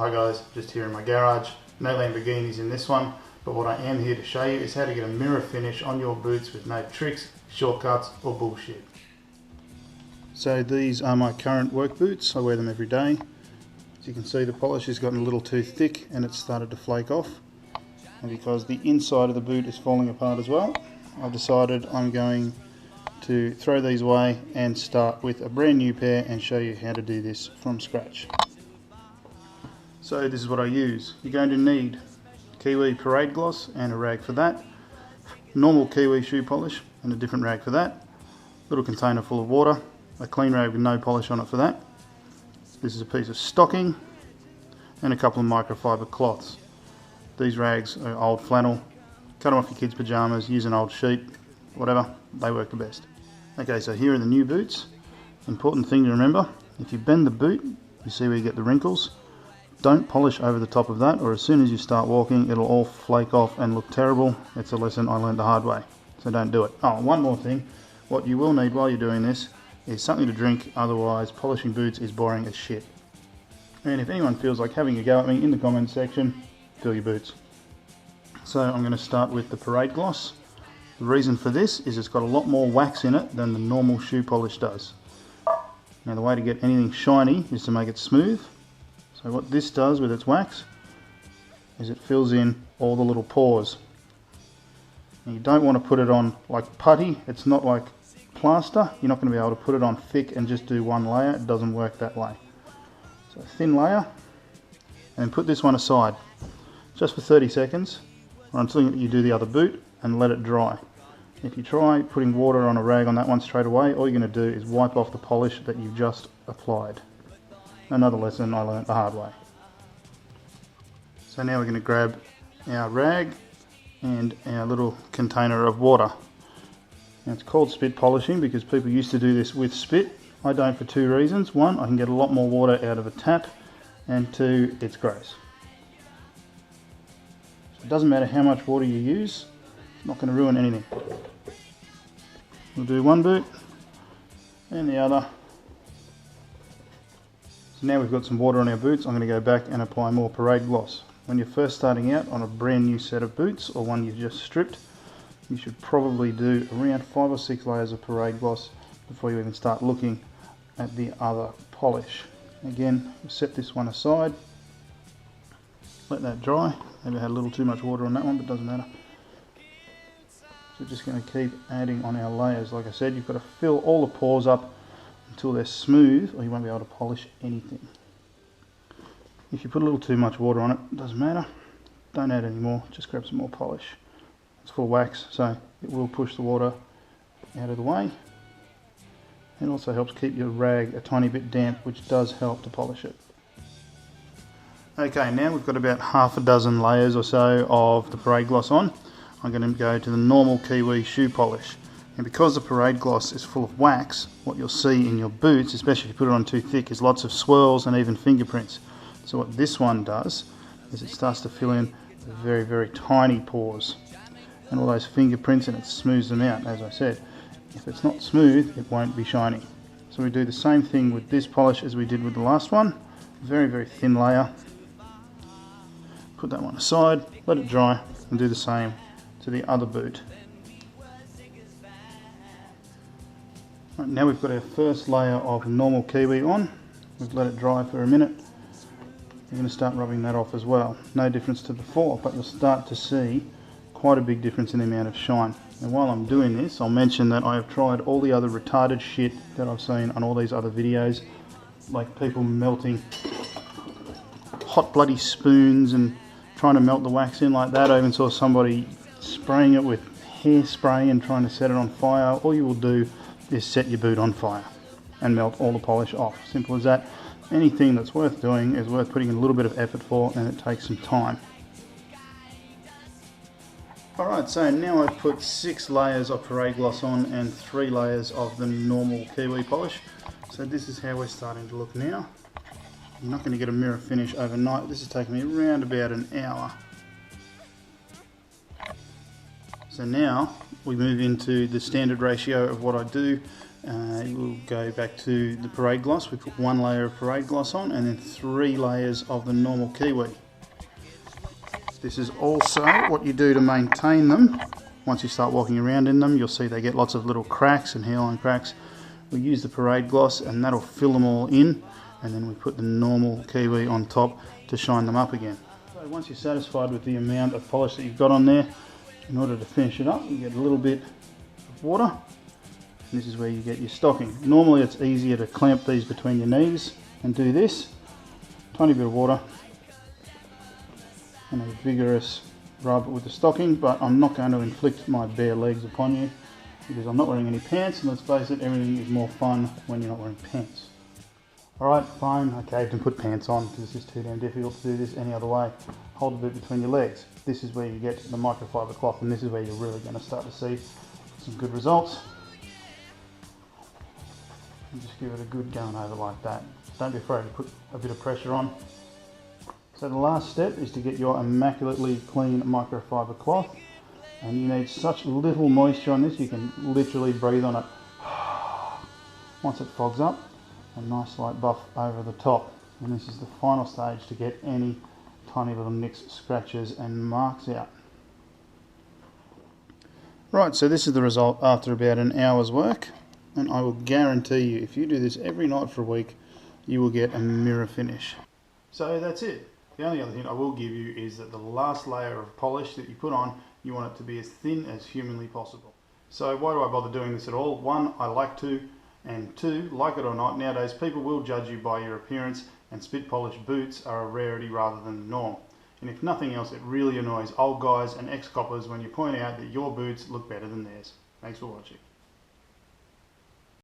Hi guys, just here in my garage. No Lamborghinis in this one, but what I am here to show you is how to get a mirror finish on your boots with no tricks, shortcuts or bullshit. So these are my current work boots. I wear them every day. As you can see, the polish has gotten a little too thick and it's started to flake off. And because the inside of the boot is falling apart as well, I've decided I'm going to throw these away and start with a brand new pair and show you how to do this from scratch. So this is what I use. You're going to need Kiwi Parade Gloss and a rag for that, normal Kiwi shoe polish and a different rag for that, little container full of water, a clean rag with no polish on it for that. This is a piece of stocking and a couple of microfiber cloths. These rags are old flannel. Cut them off your kids' pyjamas, use an old sheet, whatever, they work the best. Okay, so here are the new boots. Important thing to remember, if you bend the boot, you see where you get the wrinkles. Don't polish over the top of that, or as soon as you start walking, it'll all flake off and look terrible. It's a lesson I learned the hard way, so don't do it. Oh, one more thing. What you will need while you're doing this is something to drink, otherwise polishing boots is boring as shit. And if anyone feels like having a go at me in the comments section, fill your boots. So I'm going to start with the Parade Gloss. The reason for this is it's got a lot more wax in it than the normal shoe polish does. Now the way to get anything shiny is to make it smooth. So what this does with its wax is it fills in all the little pores. And you don't want to put it on like putty. It's not like plaster. You're not going to be able to put it on thick and just do one layer. It doesn't work that way. So a thin layer, and put this one aside just for 30 seconds or until you do the other boot and let it dry. If you try putting water on a rag on that one straight away, all you're going to do is wipe off the polish that you've just applied. Another lesson I learned the hard way. So now we're going to grab our rag and our little container of water. Now it's called spit polishing because people used to do this with spit. I don't for two reasons. One, I can get a lot more water out of a tap, and two, it's gross. So it doesn't matter how much water you use, it's not going to ruin anything. We'll do one boot and the other. So now we've got some water on our boots, I'm going to go back and apply more Parade Gloss. When you're first starting out on a brand new set of boots or one you've just stripped, you should probably do around 5 or 6 layers of Parade Gloss before you even start looking at the other polish. Again, we'll set this one aside, let that dry. Maybe I had a little too much water on that one, but it doesn't matter. So we're just going to keep adding on our layers. Like I said, you've got to fill all the pores up until they're smooth, or you won't be able to polish anything. If you put a little too much water on it, it doesn't matter. Don't add any more, just grab some more polish. It's full of wax, so it will push the water out of the way. It also helps keep your rag a tiny bit damp, which does help to polish it. Okay, now we've got about half a dozen layers or so of the Parade Gloss on. I'm going to go to the normal Kiwi shoe polish. And because the Parade Gloss is full of wax, what you'll see in your boots, especially if you put it on too thick, is lots of swirls and even fingerprints. So what this one does is it starts to fill in the very, very tiny pores and all those fingerprints, and it smooths them out. As I said, if it's not smooth, it won't be shiny. So we do the same thing with this polish as we did with the last one. Very, very thin layer. Put that one aside, let it dry, and do the same to the other boot. Right, now we've got our first layer of normal Kiwi on. We've let it dry for a minute. We're going to start rubbing that off as well. No difference to before, but you'll start to see quite a big difference in the amount of shine. And while I'm doing this, I'll mention that I have tried all the other retarded shit that I've seen on all these other videos, like people melting hot bloody spoons and trying to melt the wax in like that. I even saw somebody spraying it with hairspray and trying to set it on fire. All you will do is set your boot on fire and melt all the polish off. Simple as that. Anything that's worth doing is worth putting in a little bit of effort for, and it takes some time. Alright, so now I've put 6 layers of Parade Gloss on and 3 layers of the normal Kiwi polish. So this is how we're starting to look now. You're not going to get a mirror finish overnight. This has taken me around about an hour. So now we move into the standard ratio of what I do You will go back to the Parade Gloss. We put 1 layer of Parade Gloss on and then 3 layers of the normal Kiwi. This is also what you do to maintain them. Once you start walking around in them, you'll see they get lots of little cracks and hairline cracks. We use the Parade Gloss and that'll fill them all in, and then we put the normal Kiwi on top to shine them up again. So once you're satisfied with the amount of polish that you've got on there, in order to finish it up, you get a little bit of water. This is where you get your stocking. Normally it's easier to clamp these between your knees and do this. Tiny bit of water and a vigorous rub with the stocking, but I'm not going to inflict my bare legs upon you because I'm not wearing any pants, and let's face it, everything is more fun when you're not wearing pants. Alright, fine, I caved and put pants on because it's just too damn difficult to do this any other way. Hold a bit between your legs. This is where you get the microfiber cloth, and this is where you're really going to start to see some good results. And just give it a good going over like that. Don't be afraid to put a bit of pressure on. So the last step is to get your immaculately clean microfiber cloth, and you need such little moisture on this you can literally breathe on it. Once it fogs up, a nice light buff over the top, and this is the final stage to get any tiny little nicks, scratches and marks out. Right, so this is the result after about an hour's work, and I will guarantee you if you do this every night for a week you will get a mirror finish. So that's it. The only other thing I will give you is that the last layer of polish that you put on, you want it to be as thin as humanly possible. So why do I bother doing this at all? 1, I like to, and 2, like it or not, nowadays people will judge you by your appearance, and spit polished boots are a rarity rather than the norm. And if nothing else, it really annoys old guys and ex-coppers when you point out that your boots look better than theirs. Thanks for watching.